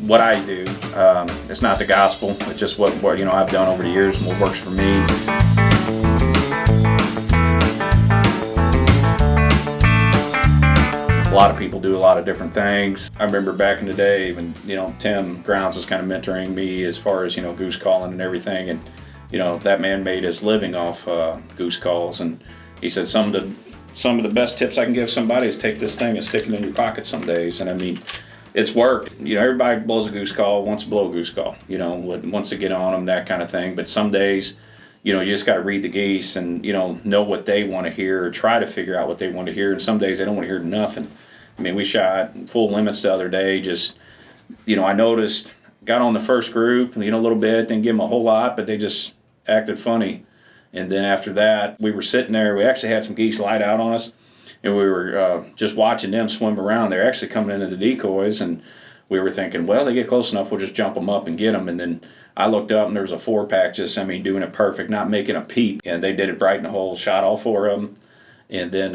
what I do. It's not the gospel. It's just what I've done over the years and what works for me. A lot of people do a lot of different things. I remember back in the day when Tim Grounds was kind of mentoring me as far as goose calling and everything, and that man made his living off goose calls, and he said some of the best tips I can give somebody is take this thing and stick it in your pocket some days. And I mean, it's worked. Everybody blows a goose call, wants to blow a goose call, wants to get on them, that kind of thing. But some days, you just got to read the geese and, know what they want to hear or try to figure out what they want to hear. And some days they don't want to hear nothing. I mean, we shot full limits the other day. Just, I noticed, got on the first group, a little bit, didn't give them a whole lot, but they just acted funny. And then after that, we were sitting there. We actually had some geese light out on us, and we were just watching them swim around. They're actually coming into the decoys, and we were thinking, well, they get close enough, we'll just jump them up and get them. And then I looked up, and there was a 4-pack just, doing it perfect, not making a peep. And they did it right in the hole, shot all 4 of them. And then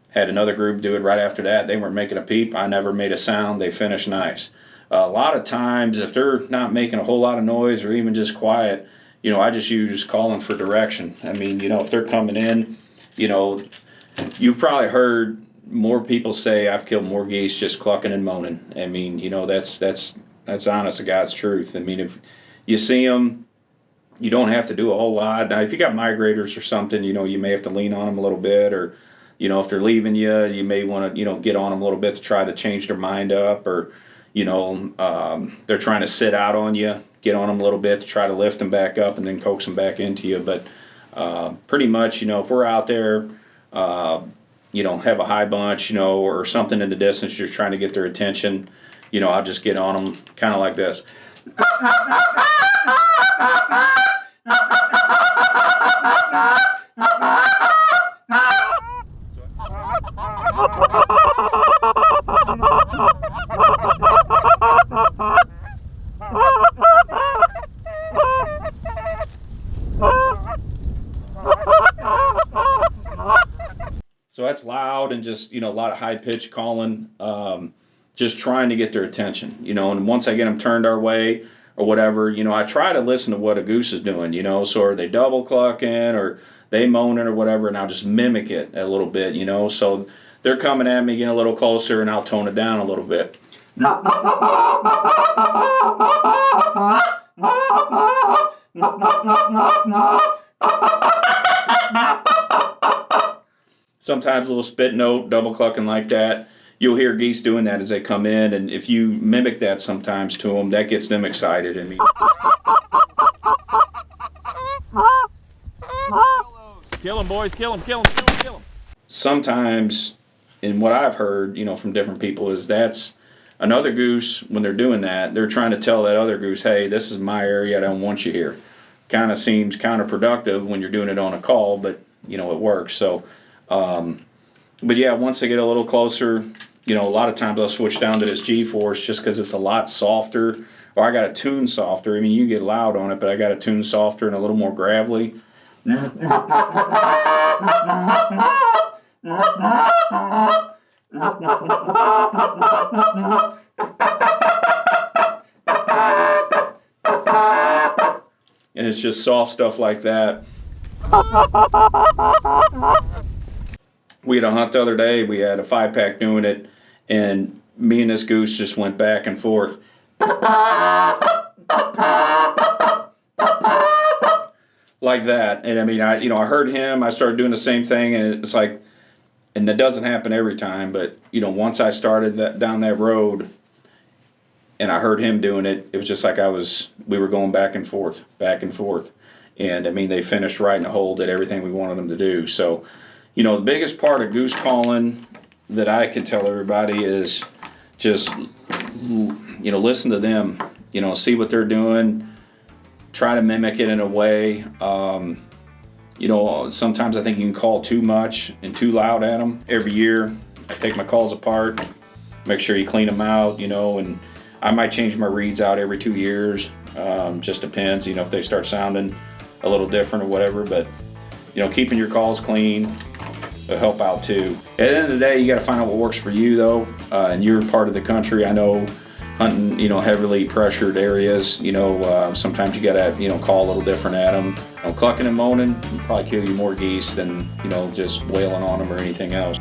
had another group do it right after that. They weren't making a peep. I never made a sound. They finished nice. A lot of times, if they're not making a whole lot of noise or even just quiet, I just use calling for direction. I mean, if they're coming in, you've probably heard more people say I've killed more geese just clucking and moaning. I mean, that's honest to God's truth. I mean, if you see them, you don't have to do a whole lot. Now, if you got migrators or something, you may have to lean on them a little bit, or if they're leaving you, you may want to get on them a little bit to try to change their mind up, or they're trying to sit out on you. Get on them a little bit to try to lift them back up and then coax them back into you. But pretty much, if we're out there, have a high bunch, or something in the distance, just trying to get their attention, I'll just get on them kind of like this. So that's loud and just, a lot of high-pitched calling, just trying to get their attention, and once I get them turned our way or whatever, I try to listen to what a goose is doing, so are they double clucking or they moaning or whatever, and I'll just mimic it a little bit, so they're coming at me, getting a little closer, and I'll tone it down a little bit. Sometimes a little spit note, double clucking like that. You'll hear geese doing that as they come in, and if you mimic that sometimes to them, that gets them excited. Kill them, boys, kill them. Sometimes, and what I've heard, from different people is that's another goose, when they're doing that, they're trying to tell that other goose, hey, this is my area, I don't want you here. Kind of seems counterproductive when you're doing it on a call, but, it works. So, but yeah, once they get a little closer, a lot of times I'll switch down to this G-force just because it's a lot softer, or I got to tune softer. I mean, you get loud on it, but I got to tune softer and a little more gravelly. And it's just soft stuff like that. We had a hunt the other day. We had a 5-pack doing it, and me and this goose just went back and forth. Like that. And I mean, I heard him, I started doing the same thing, and it's like, and that doesn't happen every time, but once I started down that road and I heard him doing it, it was just like we were going back and forth. And I mean, they finished right in the hole, did everything we wanted them to do. So, the biggest part of goose calling that I can tell everybody is just, listen to them, see what they're doing, try to mimic it in a way. Sometimes I think you can call too much and too loud at them. Every year, I take my calls apart, make sure you clean them out, and I might change my reeds out every 2 years. Just depends, if they start sounding a little different or whatever. But, keeping your calls clean will help out too. At the end of the day, you got to find out what works for you, though. And you're part of the country. I know, hunting, heavily pressured areas, sometimes you gotta, call a little different at them. Clucking and moaning will probably kill you more geese than, just wailing on them or anything else.